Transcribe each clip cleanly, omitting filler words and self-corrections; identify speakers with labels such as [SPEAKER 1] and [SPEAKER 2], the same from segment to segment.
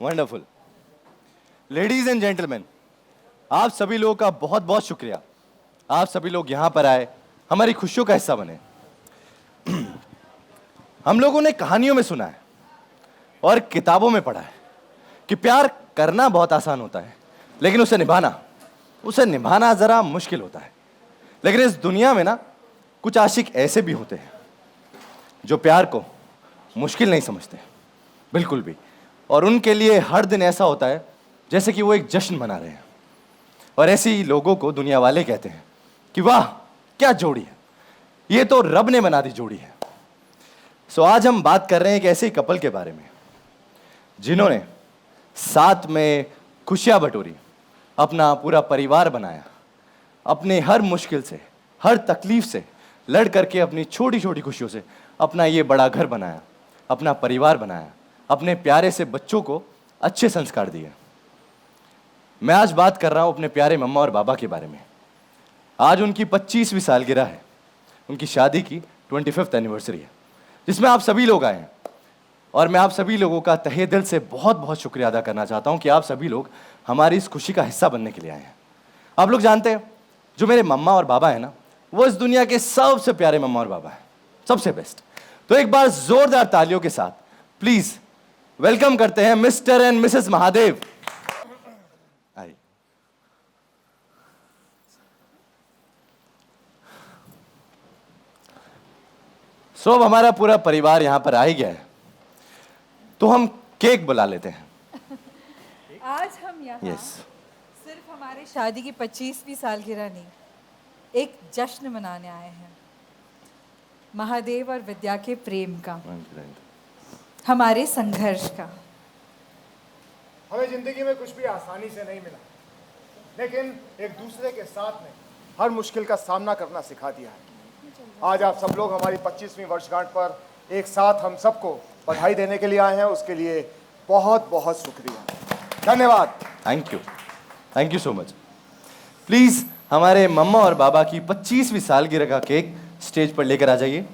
[SPEAKER 1] Wonderful. Ladies and gentleman, आप सभी लोगों का बहुत बहुत शुक्रिया। आप सभी लोग यहाँ पर आए, हमारी खुशियों का हिस्सा बने। हम लोगों ने कहानियों में सुना है और किताबों में पढ़ा है कि प्यार करना बहुत आसान होता है, लेकिन उसे निभाना जरा मुश्किल होता है। लेकिन इस दुनिया में ना कुछ आशिक ऐसे भी होते हैं जो प्यार को मुश्किल नहीं समझते, बिल्कुल भी। और उनके लिए हर दिन ऐसा होता है जैसे कि वो एक जश्न मना रहे हैं। और ऐसे ही लोगों को दुनिया वाले कहते हैं कि वाह क्या जोड़ी है, ये तो रब ने बना दी जोड़ी है। सो आज हम बात कर रहे हैं एक ऐसे ही कपल के बारे में जिन्होंने साथ में खुशियां बटोरी, अपना पूरा परिवार बनाया, अपने हर मुश्किल से, हर तकलीफ से लड़ करके अपनी छोटी छोटी खुशियों से अपना ये बड़ा घर बनाया, अपना परिवार बनाया, अपने प्यारे से बच्चों को अच्छे संस्कार दिए। मैं आज बात कर रहा हूं अपने प्यारे मम्मा और बाबा के बारे में। आज उनकी 25वीं सालगिरह है, उनकी शादी की 25th एनिवर्सरी है, जिसमें आप सभी लोग आए हैं। और मैं आप सभी लोगों का तहे दिल से बहुत बहुत शुक्रिया अदा करना चाहता हूं कि आप सभी लोग हमारी इस खुशी का हिस्सा बनने के लिए आए हैं। आप लोग जानते हैं, जो मेरे मम्मा और बाबा है ना, वो इस दुनिया के सबसे प्यारे मम्मा और बाबा है, सबसे बेस्ट। तो एक बार जोरदार तालियों के साथ प्लीज वेलकम करते हैं मिस्टर एंड मिसेस महादेव। आइए। सो अब हमारा पूरा परिवार यहां पर आ ही गया है, तो हम केक बुला लेते हैं।
[SPEAKER 2] आज हम यहाँ सिर्फ हमारे शादी की 25वीं सालगिरह नहीं, एक जश्न मनाने आए हैं, महादेव और विद्या के प्रेम का, हमारे संघर्ष का।
[SPEAKER 3] हमें जिंदगी में कुछ भी आसानी से नहीं मिला, लेकिन एक दूसरे के साथ में हर मुश्किल का सामना करना सिखा दिया है। आज आप सब लोग हमारी 25वीं वर्षगांठ पर एक साथ हम सबको बधाई देने के लिए आए हैं, उसके लिए बहुत बहुत शुक्रिया, धन्यवाद।
[SPEAKER 1] Thank you so much. Please हमारे मम्मा और बाबा की 25वीं सालगिरह का केक स्टेज पर लेकर आ जाइए।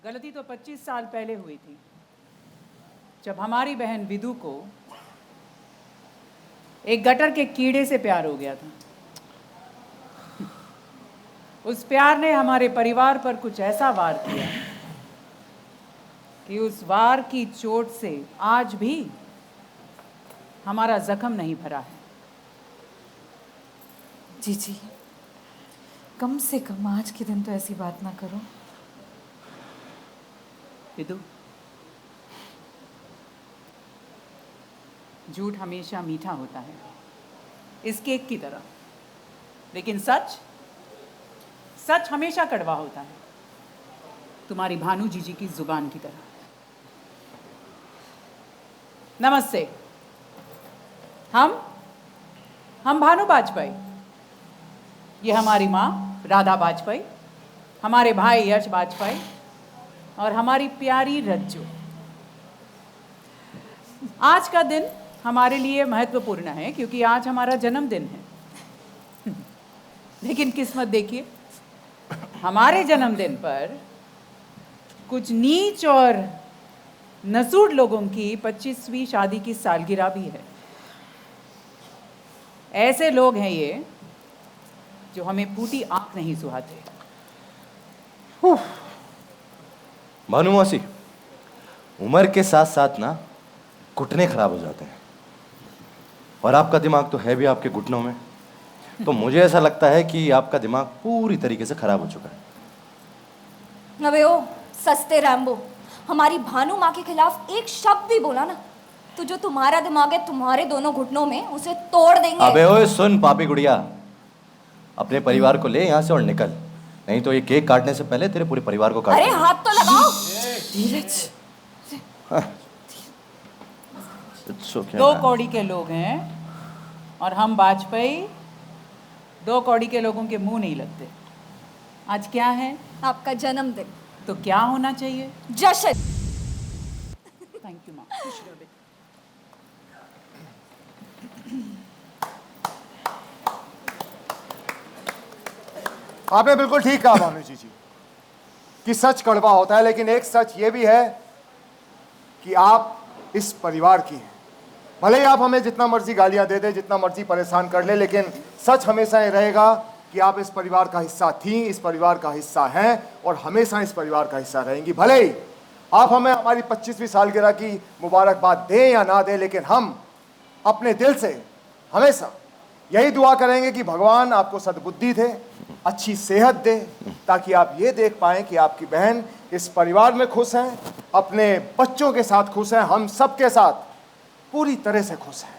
[SPEAKER 4] गलती तो 25 साल पहले हुई थी, जब हमारी बहन विदु को एक गटर के कीड़े से प्यार हो गया था। उस प्यार ने हमारे परिवार पर कुछ ऐसा वार किया कि उस वार की चोट से आज भी हमारा जख्म नहीं भरा है।
[SPEAKER 2] जी, कम से कम आज के दिन तो ऐसी बात ना करो।
[SPEAKER 4] विदु, झूठ हमेशा मीठा होता है, इस केक की तरह, लेकिन सच हमेशा कड़वा होता है, तुम्हारी भानु जीजी की जुबान की तरह। नमस्ते। हम भानु वाजपेयी, ये हमारी माँ राधा वाजपेयी, हमारे भाई यश वाजपेयी और हमारी प्यारी रज्जू। आज का दिन हमारे लिए महत्वपूर्ण है क्योंकि आज हमारा जन्मदिन है। लेकिन किस्मत देखिए, हमारे जन्मदिन पर कुछ नीच और नसूड़ लोगों की 25वीं शादी की सालगिरह भी है। ऐसे लोग हैं ये जो हमें फूटी आंख नहीं सुहाते।
[SPEAKER 1] भानु मौसी, उम्र के साथ साथ ना घुटने खराब हो जाते हैं, और आपका दिमाग तो है भी आपके घुटनों में। तो मुझे ऐसा लगता है कि आपका दिमाग पूरी तरीके से खराब हो चुका है।
[SPEAKER 5] अबे ओ सस्ते रैम्बो, हमारी भानु माँ के खिलाफ एक शब्द भी बोला ना तो जो तुम्हारा दिमाग है तुम्हारे दोनों घुटनों में, उसे तोड़ देंगे।
[SPEAKER 1] अबे ओए सुन पापी गुड़िया, अपने परिवार को ले यहाँ से और निकल, नहीं तो ये केक काटने से पहले तेरे पूरे परिवार को काट।
[SPEAKER 5] अरे हाथ तो लगाओ।
[SPEAKER 2] धीरज।
[SPEAKER 4] दो कौड़ी के लोग हैं और हम वाजपेयी, दो कौड़ी के लोगों के मुंह नहीं लगते। आज क्या है?
[SPEAKER 5] आपका जन्मदिन।
[SPEAKER 4] तो क्या होना चाहिए?
[SPEAKER 5] जश्न।
[SPEAKER 4] थैंक यू माँ। खुश रहो बेटा।
[SPEAKER 3] आपने बिल्कुल ठीक कहा भानु जी कि सच कड़वा होता है, लेकिन एक सच ये भी है कि आप इस परिवार की हैं, भले ही आप हमें जितना मर्जी गालियां दे दे, जितना मर्जी परेशान कर ले, लेकिन सच हमेशा ये रहेगा कि आप इस परिवार का हिस्सा थी, इस परिवार का हिस्सा हैं और हमेशा इस परिवार का हिस्सा रहेंगी। भले ही आप हमें हमारी 25वीं सालगिरह की मुबारकबाद दें या ना दें, लेकिन हम अपने दिल से हमेशा यही दुआ करेंगे कि भगवान आपको सद्बुद्धि दे, अच्छी सेहत दे, ताकि आप ये देख पाएं कि आपकी बहन इस परिवार में खुश हैं, अपने बच्चों के साथ खुश हैं, हम सबके साथ पूरी तरह से खुश हैं।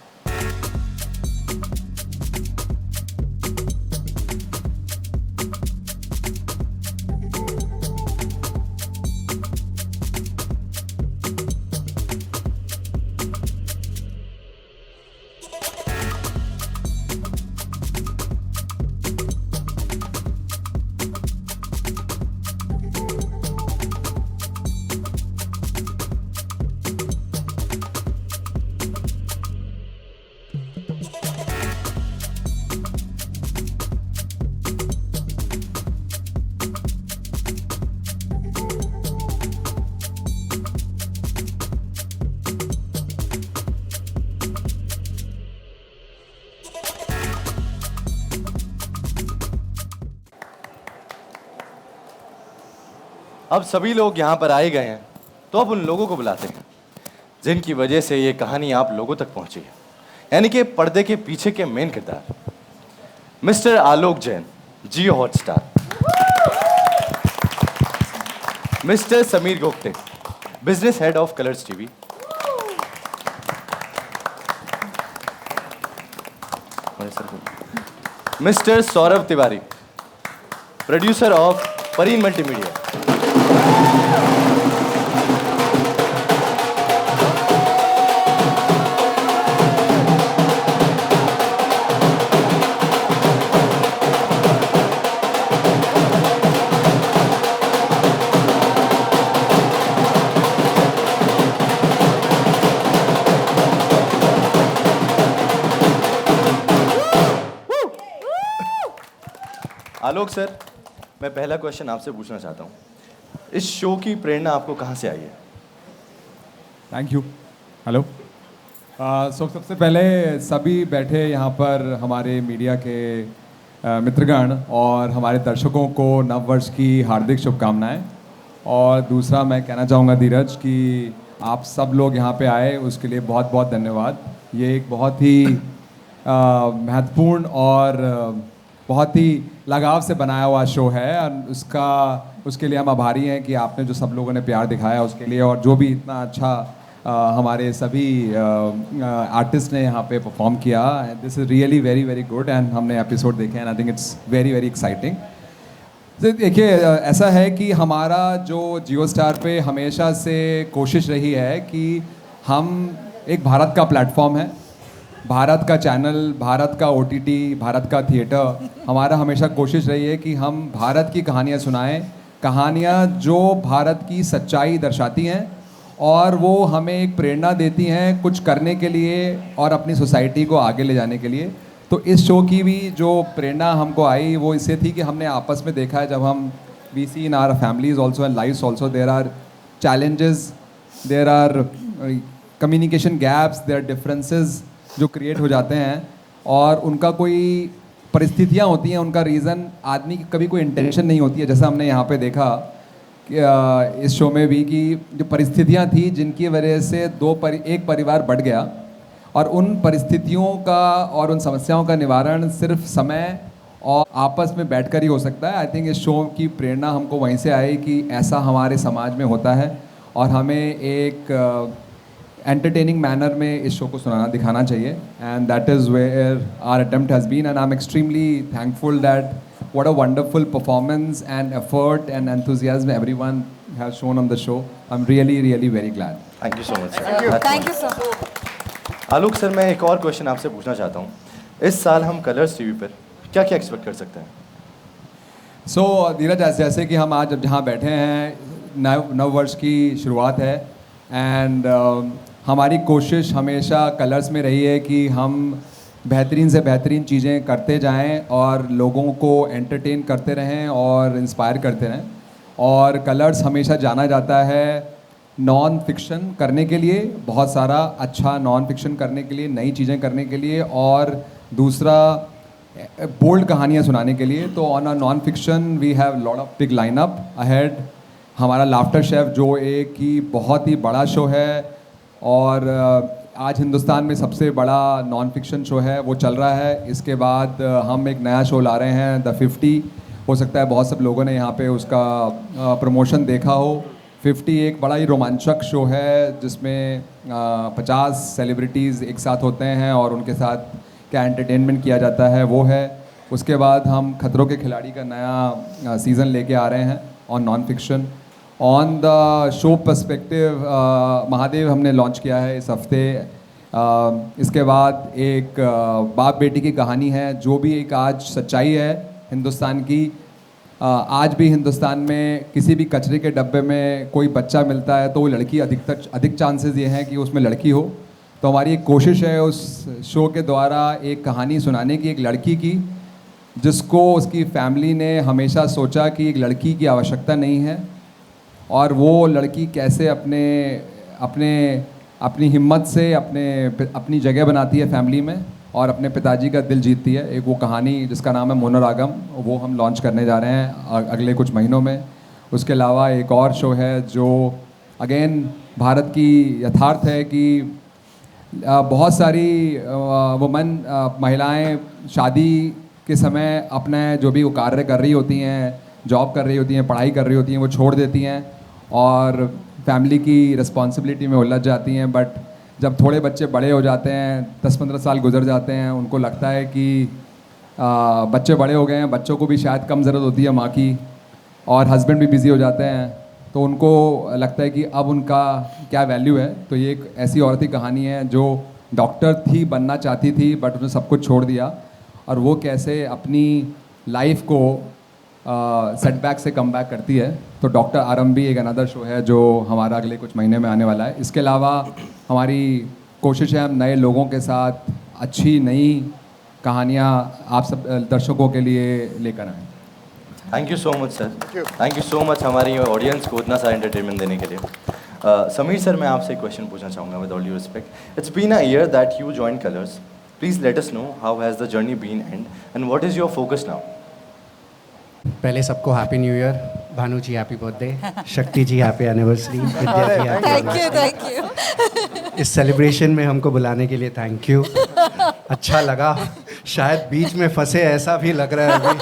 [SPEAKER 1] अब सभी लोग यहाँ पर आए गए हैं, तो अब उन लोगों को बुलाते हैं जिनकी वजह से ये कहानी आप लोगों तक पहुंची है, यानी कि पर्दे के पीछे के मेन किरदार mister Alok Jain, Jio Hotstar, mister Sameer Gogte, business head of Colors TV, mister Saurabh Tiwari, producer of Parin multimedia, Alok sir, मैं पहला क्वेश्चन आपसे पूछना चाहता हूँ, इस शो की प्रेरणा आपको कहाँ से आई है?
[SPEAKER 6] Thank you. हेलो। सबसे पहले सभी बैठे यहाँ पर हमारे मीडिया के मित्रगण और हमारे दर्शकों को नव वर्ष की हार्दिक शुभकामनाएं। और दूसरा मैं कहना चाहूँगा धीरज कि आप सब लोग यहाँ पे आए उसके लिए बहुत बहुत धन्यवाद। ये एक बहुत ही महत्वपूर्ण और बहुत ही लगाव से बनाया हुआ शो है और उसके लिए हम आभारी हैं कि आपने जो सब लोगों ने प्यार दिखाया उसके लिए, और जो भी इतना अच्छा हमारे सभी आर्टिस्ट ने यहाँ पे परफॉर्म किया। This is really very very good and हमने एपिसोड देखे हैं, I think it's very very exciting. देखिए, ऐसा है कि हमारा जो जियो स्टार पे हमेशा से कोशिश रही है कि हम एक भारत का प्लेटफॉर्म है, भारत का चैनल, भारत का OTT, भारत का थिएटर। हमारा हमेशा कोशिश रही है कि हम भारत की कहानियाँ सुनाएं, कहानियाँ जो भारत की सच्चाई दर्शाती हैं और वो हमें एक प्रेरणा देती हैं कुछ करने के लिए और अपनी सोसाइटी को आगे ले जाने के लिए। तो इस शो की भी जो प्रेरणा हमको आई वो इससे थी कि हमने आपस में देखा है, जब हम we see in our families also and lifes also, there are challenges, there are communication gaps, there are differences जो क्रिएट हो जाते हैं और उनका कोई परिस्थितियाँ होती हैं, उनका रीज़न आदमी की कभी कोई इंटेंशन नहीं होती है। जैसा हमने यहाँ पे देखा कि इस शो में भी कि जो परिस्थितियाँ थी जिनकी वजह से एक परिवार बढ़ गया और उन परिस्थितियों का और उन समस्याओं का निवारण सिर्फ समय और आपस में बैठकर ही हो सकता है। आई थिंक इस शो की प्रेरणा हमको वहीं से आई कि ऐसा हमारे समाज में होता है और हमें एक एंटरटेनिंग मैनर में इस शो को सुनाना दिखाना चाहिए, and that is where our attempt has been and I am extremely thankful that what a wonderful performance and effort and enthusiasm everyone has shown on the show. I am really really very glad.
[SPEAKER 1] Thank you so much sir.
[SPEAKER 2] Thank you sir.
[SPEAKER 1] Alok sir, मैं एक और question आपसे पूछना चाहता हूँ, इस साल हम कलर्स टीवी पर क्या क्या एक्सपेक्ट कर सकते हैं?
[SPEAKER 6] सो धीरज, जैसे कि हम आज जहाँ बैठे हैं, नव वर्ष की शुरुआत है एंड हमारी कोशिश हमेशा कलर्स में रही है कि हम बेहतरीन से बेहतरीन चीज़ें करते जाएं और लोगों को एंटरटेन करते रहें और इंस्पायर करते रहें। और कलर्स हमेशा जाना जाता है नॉन फिक्शन करने के लिए, बहुत सारा अच्छा नॉन फिक्शन करने के लिए, नई चीज़ें करने के लिए, और दूसरा बोल्ड कहानियाँ सुनाने के लिए। तो on a non fiction we have lot of big lineup ahead. हमारा लाफ्टर शेफ जो एक ही बहुत ही बड़ा शो है, और आज हिंदुस्तान में सबसे बड़ा नॉन फिक्शन शो है वो चल रहा है। इसके बाद हम एक नया शो ला रहे हैं द 50। हो सकता है बहुत सब लोगों ने यहाँ पे उसका प्रमोशन देखा हो। 50 एक बड़ा ही रोमांचक शो है जिसमें 50 सेलिब्रिटीज़ एक साथ होते हैं और उनके साथ क्या एंटरटेनमेंट किया जाता है वो है। उसके बाद हम खतरों के खिलाड़ी का नया सीज़न लेके आ रहे हैं on non fiction. On the show perspective Mahadev हमने लॉन्च किया है इस हफ्ते। इसके बाद एक बाप बेटी की कहानी है जो भी एक आज सच्चाई है हिंदुस्तान की। आज भी हिंदुस्तान में किसी भी कचरे के डब्बे में कोई बच्चा मिलता है तो वो लड़की अधिक चांसेस ये हैं कि उसमें लड़की हो। तो हमारी एक कोशिश है उस शो के द्वारा एक कहानी सुनाने की, एक लड़की की जिसको उसकी फैमिली ने हमेशा सोचा कि एक लड़की की आवश्यकता नहीं है, और वो लड़की कैसे अपनी हिम्मत से अपनी जगह बनाती है फैमिली में और अपने पिताजी का दिल जीतती है। एक वो कहानी जिसका नाम है मोनोरागम, वो हम लॉन्च करने जा रहे हैं अगले कुछ महीनों में। उसके अलावा एक और शो है जो अगेन भारत की यथार्थ है कि बहुत सारी महिलाएं शादी के समय अपने जो भी वो कार्य कर रही होती हैं, जॉब कर रही होती हैं, पढ़ाई कर रही होती हैं, वो छोड़ देती हैं और फैमिली की रिस्पॉन्सिबिलिटी में उलझ जाती हैं। बट जब थोड़े बच्चे बड़े हो जाते हैं, 10-15 साल गुजर जाते हैं, उनको लगता है कि बच्चे बड़े हो गए हैं, बच्चों को भी शायद कम ज़रूरत होती है माँ की, और हस्बैंड भी बिज़ी हो जाते हैं, तो उनको लगता है कि अब उनका क्या वैल्यू है। तो ये एक ऐसी औरत की कहानी है जो डॉक्टर थी, बनना चाहती थी, बट उसने सब कुछ छोड़ दिया, और वो कैसे अपनी लाइफ को सेटबैक से कम बैक करती है। तो डॉक्टर आरम भी एक अनदर शो है जो हमारा अगले कुछ महीने में आने वाला है। इसके अलावा हमारी कोशिश है हम नए लोगों के साथ अच्छी नई कहानियाँ आप सब दर्शकों के लिए लेकर आएँ।
[SPEAKER 1] Thank you so much sir, thank you so much हमारी ऑडियंस को इतना सारा एंटरटेनमेंट देने के लिए। समीर सर, मैं आपसे एक क्वेश्चन पूछना चाहूँगा with all due respect. It's been a year that you join Colors. Please let us know how has the journey been and what is your focus now?
[SPEAKER 7] पहले सबको happy new year. Bhanu ji happy birthday, Shakti ji happy anniversary, Vidya ji happy
[SPEAKER 2] thank
[SPEAKER 7] anniversary.
[SPEAKER 2] You.
[SPEAKER 7] इस celebration में हमको बुलाने के लिए thank you. अच्छा लगा, शायद बीच में फंसे ऐसा भी लग रहा है अभी।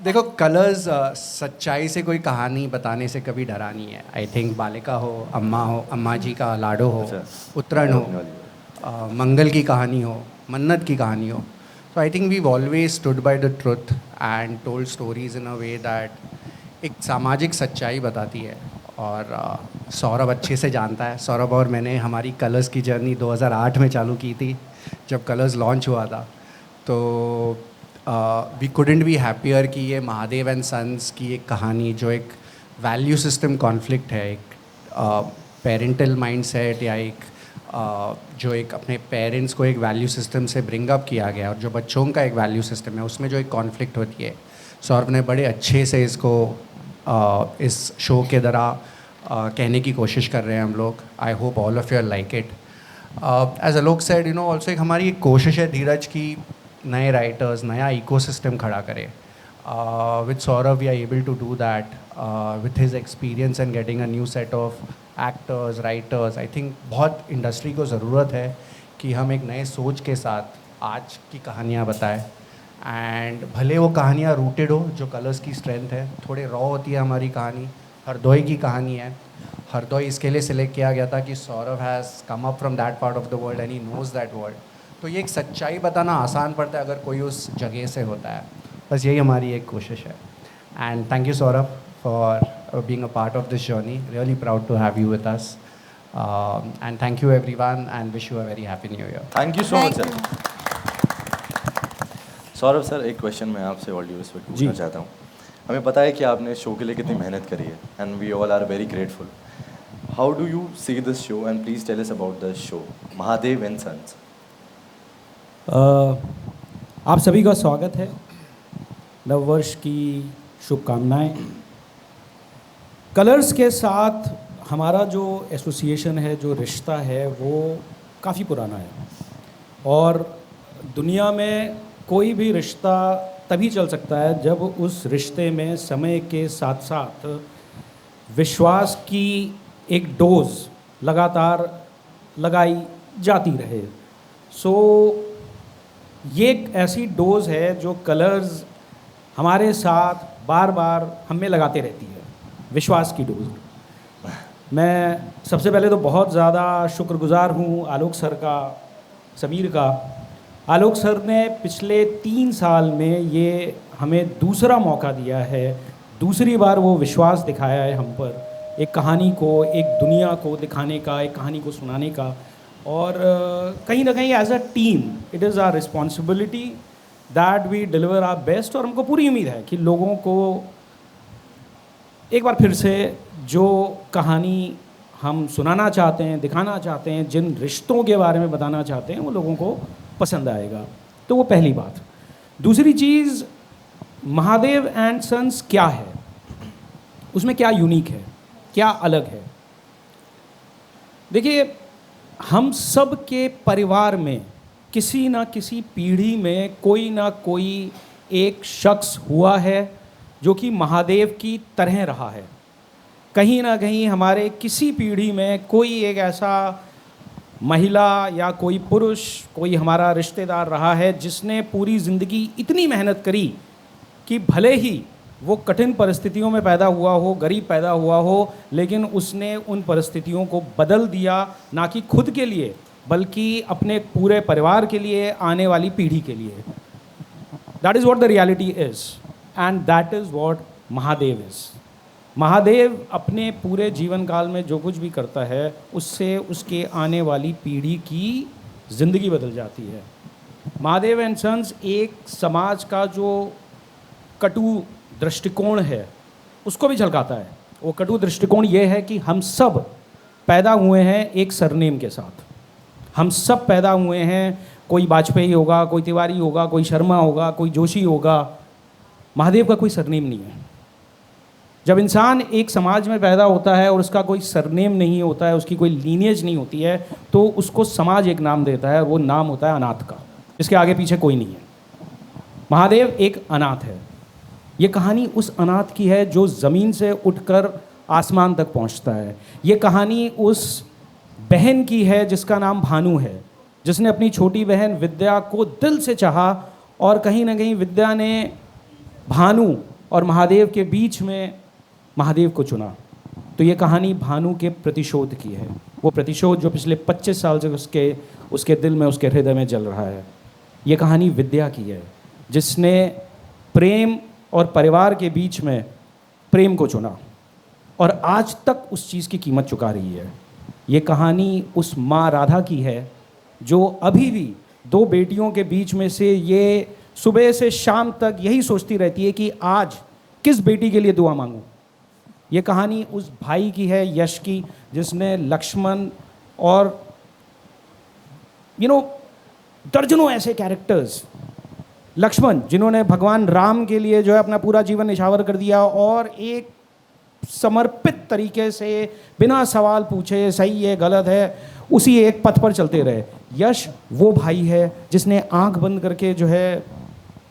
[SPEAKER 7] देखो, कलर्स सच्चाई से कोई कहानी बताने से कभी डरा नहीं है। आई थिंक बालिका हो, अम्मा जी का लाडो हो, उत्तरायण हो, मंगल की कहानी हो, मन्नत की कहानी हो। So I think we've always stood by the truth and told stories in a way that एक सामाजिक सच्चाई बताती है। और सौरभ अच्छे से जानता है, सौरभ और मैंने हमारी कलर्स की जर्नी 2008 में चालू की थी जब कलर्स लॉन्च हुआ था। तो वी कुडंट बी हैप्पियर कि ये महादेव एंड सन्स की एक कहानी जो एक वैल्यू सिस्टम कॉन्फ्लिक्ट है, एक पेरेंटल माइंडसेट या एक जो एक अपने पेरेंट्स को एक वैल्यू सिस्टम से ब्रिंग अप किया गया और जो बच्चों का एक वैल्यू सिस्टम है उसमें जो एक कॉन्फ्लिक्ट होती है। सौरभ ने बड़े अच्छे से इसको इस शो के द्वारा कहने की कोशिश कर रहे हैं हम लोग। I hope all of you like it. As Alok said, you know, also एक हमारी एक कोशिश है धीरज की नए राइटर्स, नया इकोसिस्टम खड़ा करें। With Saurabh we are able to do that with his experience and getting a new set of actors, writers. I think बहुत इंडस्ट्री को ज़रूरत है कि हम एक नए सोच के साथ आज की कहानियाँ बताएं, एंड भले वो कहानियाँ रूटेड हो, जो कलर्स की स्ट्रेंथ है। थोड़े रॉ होती है हमारी कहानी। हरदोई की कहानी है। हरदोई इसके लिए सिलेक्ट किया गया था कि Saurabh has come up from that part of the world and he knows that world. तो ये एक सच्चाई बताना आसान पड़ता है अगर कोई उस जगह से होता है। बस यही हमारी एक कोशिश है। And thank you Saurabh for being a part of this journey. Really proud to have you with us. And thank you everyone and wish you a very happy new year.
[SPEAKER 1] Thank you so much sir. Saurabh sir, एक question मैं आपसे all due respect पूछना चाहता हूँ। हमें पता है कि आपने शो के लिए कितनी मेहनत करी है and we all are very grateful. How do you see this show and please tell us about the show Mahadev and sons.
[SPEAKER 8] आप सभी का स्वागत है। नव वर्ष की शुभकामनाएं। कलर्स के साथ हमारा जो एसोसिएशन है, जो रिश्ता है, वो काफ़ी पुराना है। और दुनिया में कोई भी रिश्ता तभी चल सकता है जब उस रिश्ते में समय के साथ साथ विश्वास की एक डोज लगातार लगाई जाती रहे। सो ये एक ऐसी डोज है जो कलर्स हमारे साथ बार बार हमें लगाते रहती है, विश्वास की डोज। मैं सबसे पहले तो बहुत ज़्यादा शुक्रगुजार हूँ आलोक सर का, समीर का। आलोक सर ने पिछले 3 साल में ये हमें दूसरा मौका दिया है, दूसरी बार वो विश्वास दिखाया है हम पर, एक कहानी को, एक दुनिया को दिखाने का, एक कहानी को सुनाने का। और कहीं ना कहीं as a team it is our responsibility that we deliver our best. और हमको पूरी उम्मीद है कि लोगों को एक बार फिर से जो कहानी हम सुनाना चाहते हैं, दिखाना चाहते हैं, जिन रिश्तों के बारे में बताना चाहते हैं, वो लोगों को पसंद आएगा। तो वो पहली बात। दूसरी चीज़, महादेव एंड सन्स क्या है, उसमें क्या यूनिक है, क्या अलग है। देखिए, हम सब के परिवार में किसी ना किसी पीढ़ी में कोई ना कोई एक शख्स हुआ है जो कि महादेव की तरह रहा है। कहीं ना कहीं हमारे किसी पीढ़ी में कोई एक ऐसा महिला या कोई पुरुष, कोई हमारा रिश्तेदार रहा है जिसने पूरी ज़िंदगी इतनी मेहनत करी कि भले ही वो कठिन परिस्थितियों में पैदा हुआ हो, गरीब पैदा हुआ हो, लेकिन उसने उन परिस्थितियों को बदल दिया, ना कि खुद के लिए बल्कि अपने पूरे परिवार के लिए, आने वाली पीढ़ी के लिए। That is what the reality is and that is what Mahadev is. Mahadev अपने पूरे जीवन काल में जो कुछ भी करता है उससे उसके आने वाली पीढ़ी की ज़िंदगी बदल जाती है। महादेव एंड सन्स एक समाज का जो कटु दृष्टिकोण है उसको भी झलकाता है। वो कटु दृष्टिकोण ये है कि हम सब पैदा हुए हैं एक सरनेम के साथ। हम सब पैदा हुए हैं, कोई वाजपेयी होगा, कोई तिवारी होगा, कोई शर्मा होगा, कोई जोशी होगा। महादेव का कोई सरनेम नहीं है। जब इंसान एक समाज में पैदा होता है और उसका कोई सरनेम नहीं होता है, उसकी कोई लीनिएज नहीं होती है, तो उसको समाज एक नाम देता है, वो नाम होता है अनाथ का। इसके आगे पीछे कोई नहीं है। महादेव एक अनाथ है। ये कहानी उस अनाथ की है जो ज़मीन से उठकर आसमान तक पहुंचता है। ये कहानी उस बहन की है जिसका नाम भानु है, जिसने अपनी छोटी बहन विद्या को दिल से चाहा और कहीं ना कहीं विद्या ने भानु और महादेव के बीच में महादेव को चुना। तो ये कहानी भानु के प्रतिशोध की है, वो प्रतिशोध जो पिछले 25 साल से उसके दिल में, उसके हृदय में जल रहा है। ये कहानी विद्या की है जिसने प्रेम और परिवार के बीच में प्रेम को चुना और आज तक उस चीज़ की कीमत चुका रही है। ये कहानी उस माँ राधा की है जो अभी भी 2 बेटियों के बीच में से ये सुबह से शाम तक यही सोचती रहती है कि आज किस बेटी के लिए दुआ मांगूं। ये कहानी उस भाई की है, यश की, जिसने लक्ष्मण और दर्जनों ऐसे कैरेक्टर्स, लक्ष्मण जिन्होंने भगवान राम के लिए जो है अपना पूरा जीवन निछावर कर दिया और एक समर्पित तरीके से बिना सवाल पूछे सही है गलत है उसी एक पथ पर चलते रहे। यश वो भाई है जिसने आंख बंद करके जो है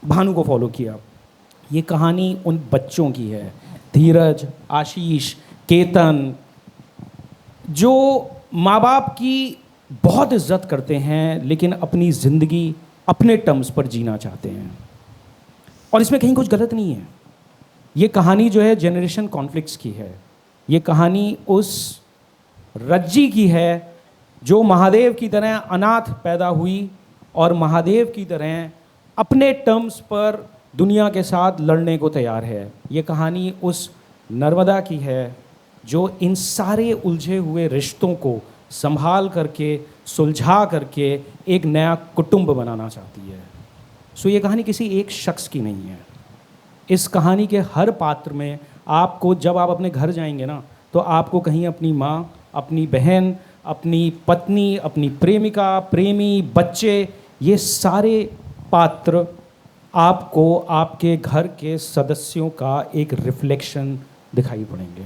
[SPEAKER 8] भानु को फॉलो किया। ये कहानी उन बच्चों की है, धीरज, आशीष, केतन, जो माँ बाप की बहुत इज्जत करते हैं लेकिन अपनी ज़िंदगी अपने टर्म्स पर जीना चाहते हैं। और इसमें कहीं कुछ गलत नहीं है। ये कहानी जो है जनरेशन कॉन्फ्लिक्ट्स की है। ये कहानी उस रज्जी की है जो महादेव की तरह अनाथ पैदा हुई और महादेव की तरह अपने टर्म्स पर दुनिया के साथ लड़ने को तैयार है। ये कहानी उस नर्मदा की है जो इन सारे उलझे हुए रिश्तों को संभाल करके, सुलझा करके एक नया कुटुंब बनाना चाहती है। सो ये कहानी किसी एक शख्स की नहीं है। इस कहानी के हर पात्र में आपको, जब आप अपने घर जाएंगे ना, तो आपको कहीं अपनी माँ, अपनी बहन, अपनी पत्नी, अपनी प्रेमिका, प्रेमी, बच्चे, ये सारे पात्र आपको आपके घर के सदस्यों का एक रिफ्लेक्शन दिखाई पड़ेंगे।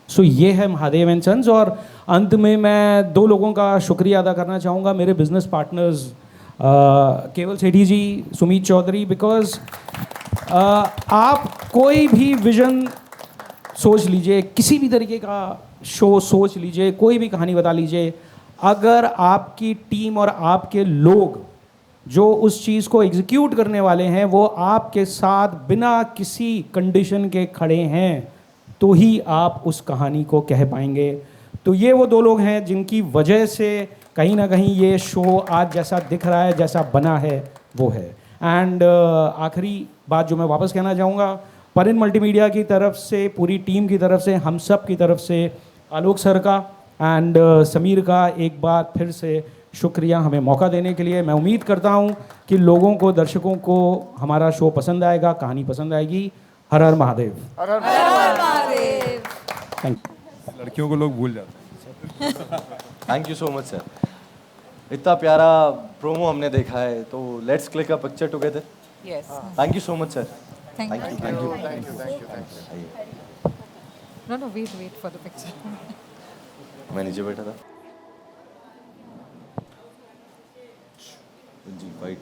[SPEAKER 8] सो ये है महादेव एंड सन्स। और अंत में मैं 2 लोगों का शुक्रिया अदा करना चाहूँगा, मेरे बिजनेस पार्टनर्स केवल सेठी जी, सुमीत चौधरी, बिकॉज आप कोई भी विजन सोच लीजिए, किसी भी तरीके का शो सोच लीजिए, कोई भी कहानी बता लीजिए, अगर आपकी टीम और आपके लोग जो उस चीज़ को एग्जीक्यूट करने वाले हैं वो आपके साथ बिना किसी कंडीशन के खड़े हैं तो ही आप उस कहानी को कह पाएंगे। तो ये वो 2 लोग हैं जिनकी वजह से कहीं ना कहीं ये शो आज जैसा दिख रहा है, जैसा बना है, वो है। एंड आखिरी बात जो मैं वापस कहना चाहूँगा, परिन मल्टीमीडिया की तरफ से, पूरी टीम की तरफ से, हम सब की तरफ से आलोक सर का एंड समीर का एक बार फिर से शुक्रिया हमें मौका देने के लिए। मैं उम्मीद करता हूँ कि लोगों को, दर्शकों को हमारा शो पसंद आएगा, कहानी पसंद आएगी। हर हर महादेव। Thank you.
[SPEAKER 6] लड़कियों को लोग भूल जाते हैं।
[SPEAKER 1] Thank you so much sir, इतना प्यारा प्रोमो हमने देखा है, तो let's click a picture together.
[SPEAKER 2] Yes,
[SPEAKER 1] thank you so much sir.
[SPEAKER 2] Thank you.
[SPEAKER 3] Thank you.
[SPEAKER 2] No no, wait for the picture.
[SPEAKER 1] मैं नीचे बैठा था जी, वाइट।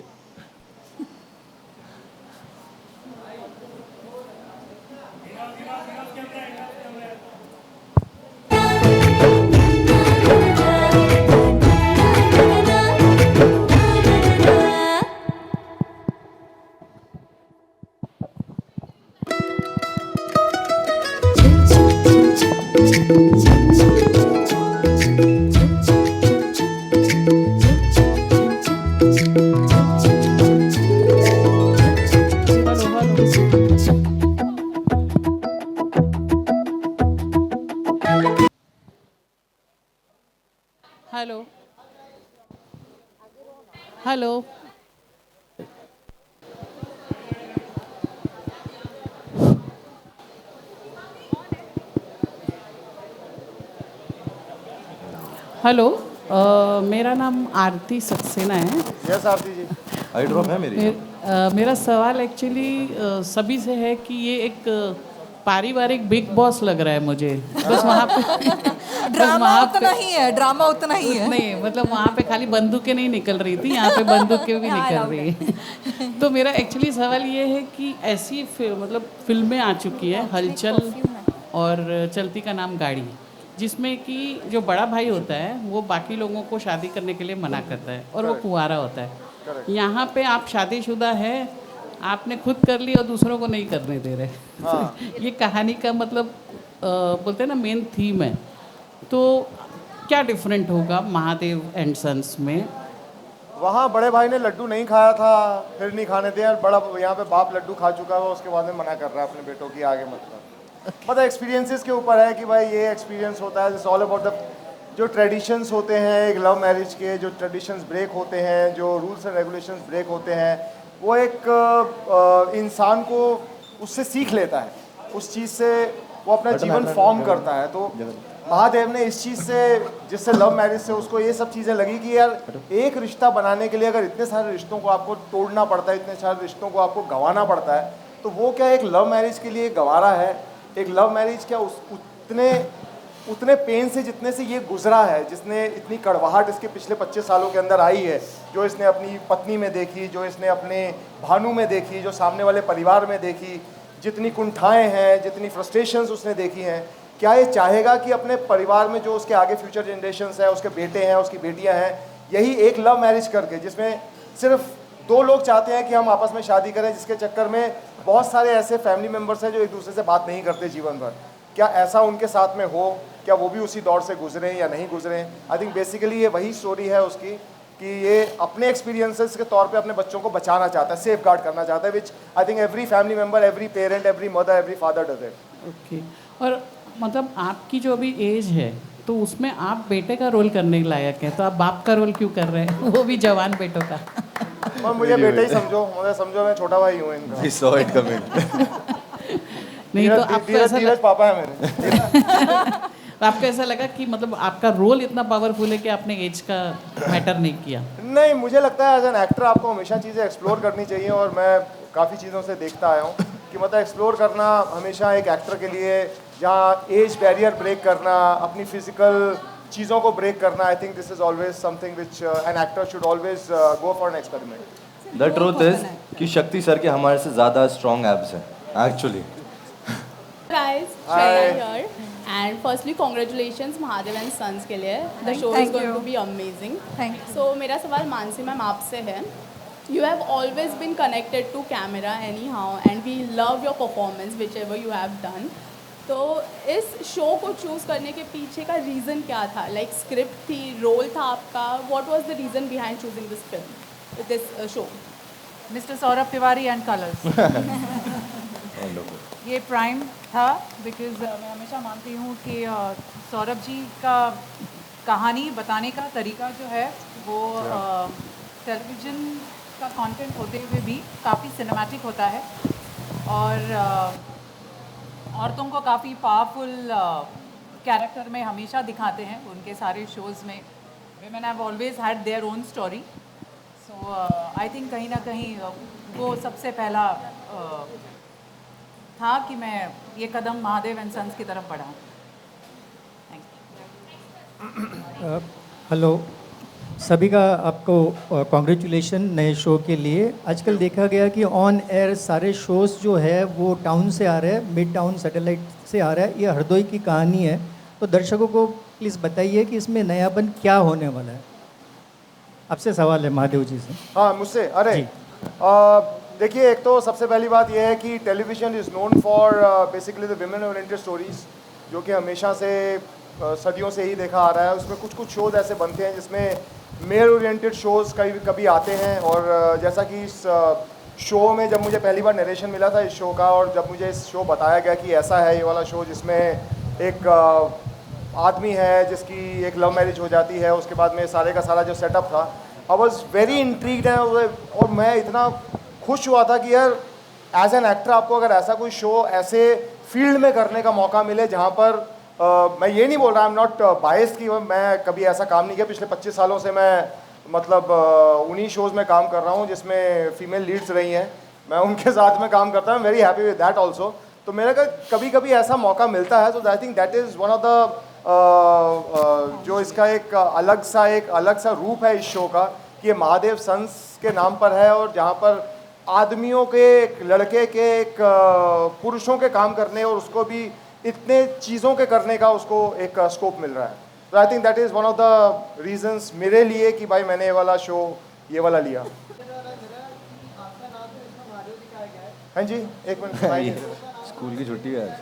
[SPEAKER 4] Hello hello. हेलो, मेरा नाम आरती सक्सेना है।
[SPEAKER 3] यस आरती जी।
[SPEAKER 1] आई ड्रॉप है मेरी।
[SPEAKER 4] मेरा सवाल एक्चुअली सभी से है कि ये एक पारिवारिक बिग बॉस लग रहा है मुझे। बस वहाँ पे
[SPEAKER 2] ड्रामा उतना ही है, ड्रामा उतना ही है।
[SPEAKER 4] नहीं, मतलब वहाँ पे खाली बंदूकें नहीं निकल रही थी, यहाँ पे बंदूकें भी निकल रही है। तो मेरा एक्चुअली सवाल ये है कि ऐसी मतलब फिल्में आ चुकी है, हलचल और चलती का नाम गाड़ी, जिसमें कि जो बड़ा भाई होता है वो बाकी लोगों को शादी करने के लिए मना करता है और वो कुंवारा होता है। यहाँ पे आप शादीशुदा है, आपने खुद कर ली और दूसरों को नहीं करने दे रहे। हाँ। ये कहानी का मतलब बोलते हैं ना मेन थीम है। तो क्या डिफरेंट होगा महादेव एंड सन्स में?
[SPEAKER 3] वहाँ बड़े भाई ने लड्डू नहीं खाया था, फिर नहीं खाने दिया। बड़ा यहाँ पे बाप लड्डू खा चुका है, उसके बाद में मना कर रहा है अपने बेटों की आगे। मतलब एक्सपीरियंसेस के ऊपर है कि भाई ये एक्सपीरियंस होता है। इट्स ऑल अबाउट द जो ट्रेडिशंस होते हैं एक लव मैरिज के, जो ट्रेडिशंस ब्रेक होते हैं, जो रूल्स एंड रेगुलेशंस ब्रेक होते हैं, वो एक इंसान को उससे सीख लेता है, उस चीज़ से वो अपना जीवन फॉर्म करता है। तो महादेव ने इस चीज़ से, जिससे लव मैरिज से उसको ये सब चीज़ें लगी कि यार एक रिश्ता बनाने के लिए अगर इतने सारे रिश्तों को आपको तोड़ना पड़ता है, इतने सारे रिश्तों को आपको गंवाना पड़ता है, तो वो क्या एक लव मैरिज के लिए गंवारा है? एक लव मैरिज क्या उतने पेन से जितने से ये गुजरा है, जिसने इतनी कड़वाहट इसके पिछले 25 सालों के अंदर आई है, जो इसने अपनी पत्नी में देखी, जो इसने अपने भानु में देखी, जो सामने वाले परिवार में देखी, जितनी कुंठाएं हैं, जितनी फ्रस्ट्रेशंस उसने देखी हैं, क्या ये चाहेगा कि अपने परिवार में जो उसके आगे फ्यूचर जनरेशन्स है, उसके बेटे हैं, उसकी बेटियां हैं, यही एक लव मैरिज करके, जिसमें सिर्फ 2 लोग चाहते हैं कि हम आपस में शादी करें, जिसके चक्कर में बहुत सारे ऐसे फैमिली मेम्बर्स हैं जो एक दूसरे से बात नहीं करते जीवन भर, क्या ऐसा उनके साथ में हो? क्या वो भी उसी दौर से गुजरे या नहीं गुजरे? आई थिंक बेसिकली ये वही स्टोरी है उसकी, कि ये अपने एक्सपीरियंसेस के तौर पे अपने बच्चों को बचाना चाहता है, सेफ गार्ड करना चाहता है, which I think every family member, every parent, every mother, every father does it.
[SPEAKER 4] Okay. और मतलब आपकी जो अभी एज है, तो उसमें आप बेटे का रोल करने लायक है, तो आप बाप का रोल क्यों कर रहे हैं, वो भी जवान बेटों का?
[SPEAKER 3] और मुझे बेटा ही समझो, मुझे समझो मैं छोटा भाई हूँ इनका।
[SPEAKER 1] We saw it coming.
[SPEAKER 4] नहीं तो आपको ऐसा
[SPEAKER 3] धीरज पापा है मेरे।
[SPEAKER 4] आपको ऐसा लगा कि मतलब आपका रोल इतना पावरफुल है कि आपने एज का मैटर नहीं किया?
[SPEAKER 3] नहीं, मुझे लगता है एज एन एक्टर आपको हमेशा चीज़ें एक्सप्लोर करनी चाहिए, और मैं काफ़ी चीज़ों से देखता आया हूँ कि मतलब एक्सप्लोर करना हमेशा एक एक्टर के लिए जहाँ एज बैरियर ब्रेक करना, अपनी फिजिकल चीज़ों को ब्रेक करना, I think this is always something which an actor should always go for an experiment.
[SPEAKER 1] The truth is कि शक्ति सर के हमारे से ज़्यादा स्ट्रॉन्ग एब्स हैं actually.
[SPEAKER 9] Guys,
[SPEAKER 3] Hi.
[SPEAKER 9] Shreya here. And firstly, congratulations Mahadev and Sons के लिए. The show is
[SPEAKER 2] Thank
[SPEAKER 9] going
[SPEAKER 2] you.
[SPEAKER 9] to be amazing.
[SPEAKER 2] Thank you.
[SPEAKER 9] So मेरा सवाल मानसी मैम आपसे है. You have always been connected to camera anyhow, and we love your performance whichever you have done. तो इस show को choose करने के पीछे का रीज़न क्या था? लाइक स्क्रिप्ट थी, रोल था आपका? What was the reason behind choosing this film, this show?
[SPEAKER 4] Mister Saurabh Tiwari and colours. ये प्राइम था बिकॉज मैं हमेशा मानती हूँ कि सौरभ जी का कहानी बताने का तरीका जो है वो टेलीविज़न का कंटेंट होते हुए भी काफ़ी सिनेमैटिक होता है और औरतों को काफ़ी पावरफुल कैरेक्टर में हमेशा दिखाते हैं उनके सारे शोज़ में। women have always had their own story. So I think कहीं ना कहीं वो सबसे पहला था कि मैं ये कदम महादेव एंड सन्स की तरफ बढ़ाऊँ।
[SPEAKER 10] हेलो सभी का आपको कॉन्ग्रेचुलेशन नए शो के लिए। आजकल देखा गया कि ऑन एयर सारे शोज़ जो है वो टाउन से आ रहे हैं, मिड टाउन सैटेलाइट से आ रहा है। ये हरदोई की कहानी है, तो दर्शकों को प्लीज़ बताइए कि इसमें नयापन क्या होने वाला है। आपसे सवाल है महादेव जी से।
[SPEAKER 3] हाँ मुझसे, अरे देखिए, एक तो सबसे पहली बात यह है कि television is known for basically the women oriented stories, जो कि हमेशा से सदियों से ही देखा आ रहा है। उसमें कुछ कुछ शोज़ ऐसे बनते हैं जिसमें मेल ओरिएंटेड शोज़ कभी आते हैं। और जैसा कि इस शो में जब मुझे पहली बार नरेशन मिला था इस शो का, और जब मुझे इस शो बताया गया कि ऐसा है ये वाला शो जिसमें एक आदमी है जिसकी एक लव मैरिज हो जाती है, उसके बाद में सारे का सारा जो सेटअप था, आई वॉज वेरी इंट्रीग्ड है। और मैं इतना खुश हुआ था कि यार एज एन एक्टर आपको अगर ऐसा कोई शो ऐसे फील्ड में करने का मौका मिले जहाँ पर मैं ये नहीं बोल रहा, आई एम नॉट बायस्ड कि मैं कभी ऐसा काम नहीं किया। पिछले 25 सालों से मैं मतलब उन्हीं शोज़ में काम कर रहा हूँ जिसमें फीमेल लीड्स रही हैं, मैं उनके साथ में काम करता हूँ। Very happy with that also. तो मेरे का कभी कभी ऐसा मौका मिलता है, तो I think that is one of the जो इसका एक अलग सा रूप है इस शो का, कि ये महादेव सन्स के नाम पर है, और जहाँ पर आदमियों के, एक लड़के के, एक पुरुषों के काम करने और उसको भी इतने चीज़ों के करने का उसको एक स्कोप मिल रहा है। तो I think that is one of the reasons मेरे लिए कि भाई मैंने ये वाला शो ये वाला लिया। हाँ जी, एक मिनट सुनाइए।
[SPEAKER 1] स्कूल की छुट्टी है आज।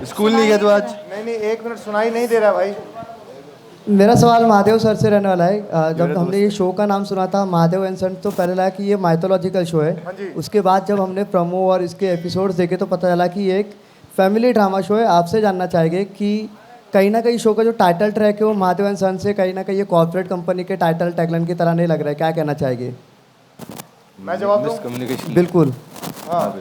[SPEAKER 1] स्कूल नहीं गया तो आज?
[SPEAKER 3] नहीं, एक मिनट सुनाई नहीं दे रहा भाई।
[SPEAKER 11] मेरा सवाल महादेव सर से रहने वाला है। जब हमने ये शो का नाम सुना था महादेव एंड सन, तो पहले लगा कि ये माइथोलॉजिकल शो
[SPEAKER 3] हाँ जी।
[SPEAKER 11] है। उसके बाद जब हमने प्रोमो और इसके एपिसोड्स देखे तो पता चला कि ये एक फैमिली ड्रामा शो है। आपसे जानना चाहेंगे कि कहीं ना कहीं शो का जो टाइटल ट्रैक है वो महादेव एंड सन से कहीं ना कहीं ये कॉर्पोरेट कंपनी के टाइटल टैगलाइन की तरह नहीं लग रहा है, क्या कहना चाहेंगे?
[SPEAKER 3] मैं जवाब दूं?
[SPEAKER 1] मिसकम्युनिकेशन।
[SPEAKER 11] बिल्कुल।
[SPEAKER 3] हाँ,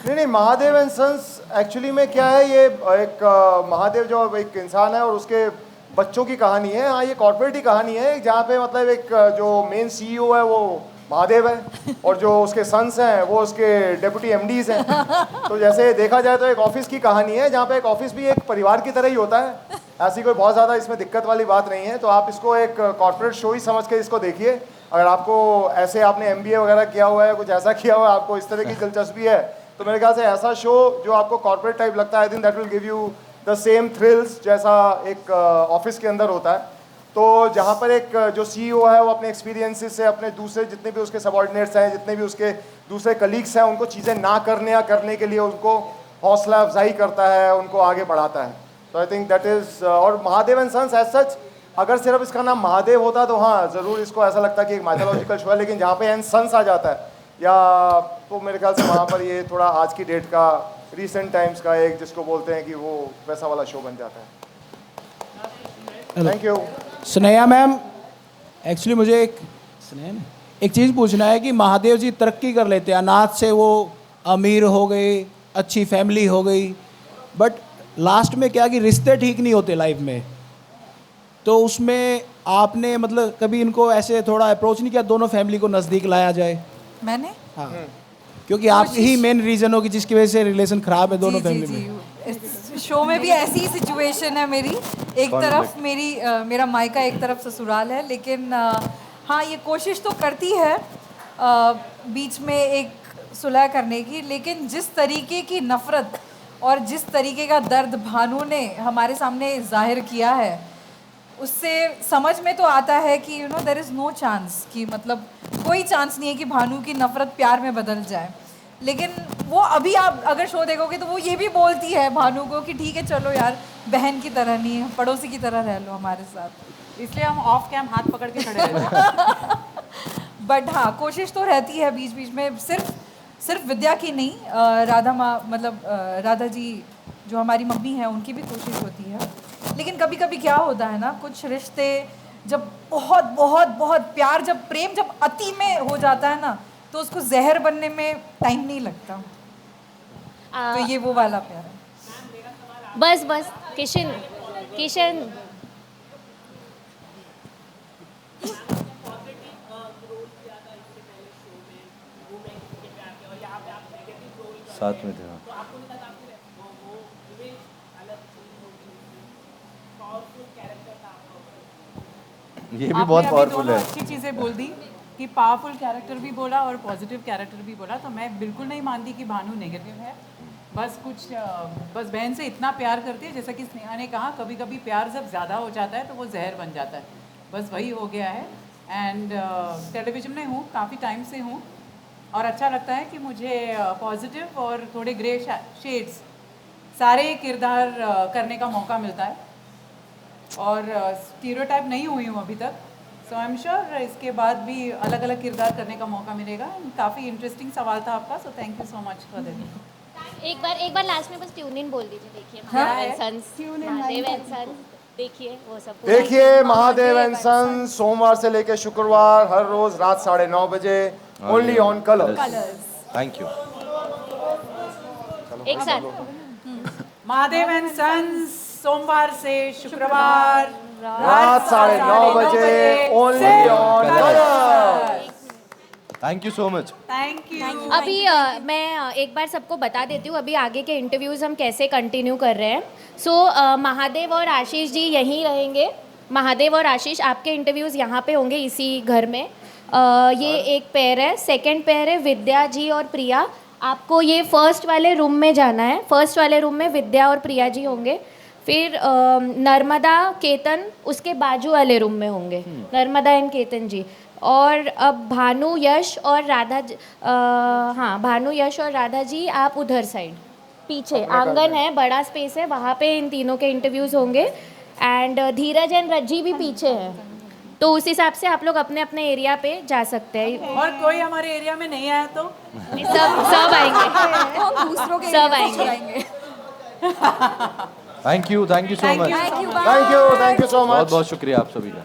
[SPEAKER 3] नहीं, महादेव एंड सन्स एक्चुअली में क्या है, ये एक महादेव जो एक इंसान है और उसके बच्चों की कहानी है। हाँ, ये कॉर्पोरेट की कहानी है, जहाँ पे मतलब एक जो मेन सीईओ है वो महादेव है और जो उसके सन्स हैं वो उसके डेप्यूटी एमडीज हैं। तो जैसे देखा जाए तो एक ऑफिस की कहानी है, जहाँ पे एक ऑफिस भी एक परिवार की तरह ही होता है। ऐसी कोई बहुत ज़्यादा इसमें दिक्कत वाली बात नहीं है। तो आप इसको एक कॉर्पोरेट शो ही समझ के इसको देखिए। अगर आपको ऐसे आपने MBA वगैरह किया हुआ है, कुछ ऐसा किया हुआ है, आपको इस तरह की दिलचस्पी है, तो मेरे ख्याल से ऐसा शो जो आपको कॉर्पोरेट टाइप लगता है, I think that will give you the same thrills जैसा एक ऑफिस के अंदर होता है। तो जहाँ पर एक जो CEO है वो अपने एक्सपीरियंसेस से अपने दूसरे जितने भी उसके सबॉर्डिनेट्स हैं, जितने भी उसके दूसरे कलीग्स हैं, उनको चीज़ें ना करने या करने के लिए उनको हौसला अफजाई करता है, उनको आगे बढ़ाता है। तो आई थिंक दैट इज़, और Mahadev and sons as such, अगर सिर्फ इसका नाम महादेव होता तो हाँ ज़रूर इसको ऐसा लगता कि एक माइथोलॉजिकल शो है, लेकिन जहाँ पे एंड सन्स आ जाता है या तो मेरे ख्याल से वहाँ पर ये थोड़ा आज की डेट का, रीसेंट टाइम्स का एक जिसको बोलते हैं कि वो वैसा वाला शो बन जाता है। Thank you.
[SPEAKER 8] Sneha ma'am, actually मुझे एक चीज़ पूछना है कि महादेव जी तरक्की कर लेते हैं, अनाथ से वो अमीर हो गए, अच्छी फैमिली हो गई, बट लास्ट में क्या कि रिश्ते ठीक नहीं होते लाइफ में। तो उसमें आपने मतलब कभी इनको ऐसे थोड़ा अप्रोच नहीं किया, दोनों फैमिली को नज़दीक लाया जाए?
[SPEAKER 2] मैंने
[SPEAKER 8] हाँ,
[SPEAKER 12] क्योंकि आप ही मेन रीज़न हो कि जिसकी वजह से रिलेशन ख़राब है दोनों फैमिली में।
[SPEAKER 2] इस शो में भी ऐसी ही सिचुएशन है मेरी, एक तरफ मेरा मायका, एक तरफ ससुराल है, लेकिन हाँ ये कोशिश तो करती है बीच में एक सुलह करने की, लेकिन जिस तरीके की नफ़रत और जिस तरीके का दर्द भानु ने हमारे सामने जाहिर किया है, उससे समझ में तो आता है कि you know there is no chance, कि मतलब कोई चांस नहीं है कि भानु की नफ़रत प्यार में बदल जाए। लेकिन वो अभी आप अगर शो देखोगे तो वो ये भी बोलती है भानु को कि ठीक है चलो यार, बहन की तरह नहीं है, पड़ोसी की तरह रह लो हमारे साथ।
[SPEAKER 4] इसलिए हम ऑफ कैम हाथ पकड़ के खड़े रहते हैं।
[SPEAKER 2] बट हाँ कोशिश तो रहती है बीच बीच में, सिर्फ विद्या की नहीं, राधा माँ मतलब राधा जी जो हमारी मम्मी है उनकी भी कोशिश होती है। लेकिन कभी कभी क्या होता है ना, कुछ रिश्ते जब बहुत बहुत बहुत प्यार, जब प्रेम जब अति में हो जाता है ना, तो उसको जहर बनने में टाइम नहीं लगता। तो ये वो वाला प्यार है।
[SPEAKER 13] बस बस किशन
[SPEAKER 1] साथ में थे। ये भी बहुत पावरफुल है।
[SPEAKER 4] अच्छी चीज़ें बोल दी कि पावरफुल कैरेक्टर भी बोला और पॉजिटिव कैरेक्टर भी बोला, तो मैं बिल्कुल नहीं मानती कि भानु नेगेटिव है। बस बस बहन से इतना प्यार करती है, जैसा कि स्नेहा ने कहा, कभी कभी प्यार जब ज़्यादा हो जाता है तो वो जहर बन जाता है, बस वही हो गया है। एंड टेलीविज़न में हूँ, काफ़ी टाइम से हूँ, और अच्छा लगता है कि मुझे पॉजिटिव और थोड़े ग्रे शेड्स सारे किरदार करने का मौका मिलता है, और स्टीरियोटाइप नहीं हुई हूँ अभी तक। सो आई एम श्योर इसके बाद भी अलग अलग किरदार करने का मौका मिलेगा। काफ़ी इंटरेस्टिंग सवाल था आपका, so thank you so much for that.
[SPEAKER 13] एक बार लास्ट में बस ट्यून इन बोल दीजिए। देखिए महादेव एंड सन्स, देखिए वो सब
[SPEAKER 3] देखिए महादेव एंड सन्स सोमवार से लेकर शुक्रवार हर रोज रात 9:30 बजे only on colours.
[SPEAKER 1] Thank you.
[SPEAKER 13] एक साथ
[SPEAKER 4] महादेव एंड सन्स सोमवार से शुक्रवार
[SPEAKER 3] रात 9:30 बजे only on colours.
[SPEAKER 1] Thank you so much.
[SPEAKER 4] Thank you.
[SPEAKER 13] अभी मैं एक बार सबको बता देती हूँ अभी आगे के इंटरव्यूज़ हम कैसे कंटिन्यू कर रहे हैं। सो महादेव और आशीष जी यहीं रहेंगे। महादेव और आशीष आपके इंटरव्यूज़ यहाँ पे होंगे इसी घर में। ये एक पेयर है। सेकंड पेयर है विद्या जी और प्रिया। आपको ये फर्स्ट वाले रूम में जाना है। फर्स्ट वाले रूम में विद्या और प्रिया जी होंगे। फिर नर्मदा केतन उसके बाजू वाले रूम में होंगे, नर्मदा एंड केतन जी। और अब भानु यश और राधा भानु यश और राधा जी आप उधर साइड पीछे आंगन है, बड़ा स्पेस है, वहाँ पे इन तीनों के इंटरव्यूज़ होंगे। एंड धीरज एंड रज्जी भी पीछे हैं, तो उस हिसाब से आप लोग अपने अपने एरिया पे जा सकते हैं।
[SPEAKER 4] और कोई हमारे एरिया में नहीं आया तो
[SPEAKER 13] सब आएंगे,
[SPEAKER 2] दूसरों के
[SPEAKER 13] सब आएंगे।
[SPEAKER 1] Thank you so much.
[SPEAKER 3] Thank you so much.
[SPEAKER 1] बहुत बहुत शुक्रिया आप सभी का।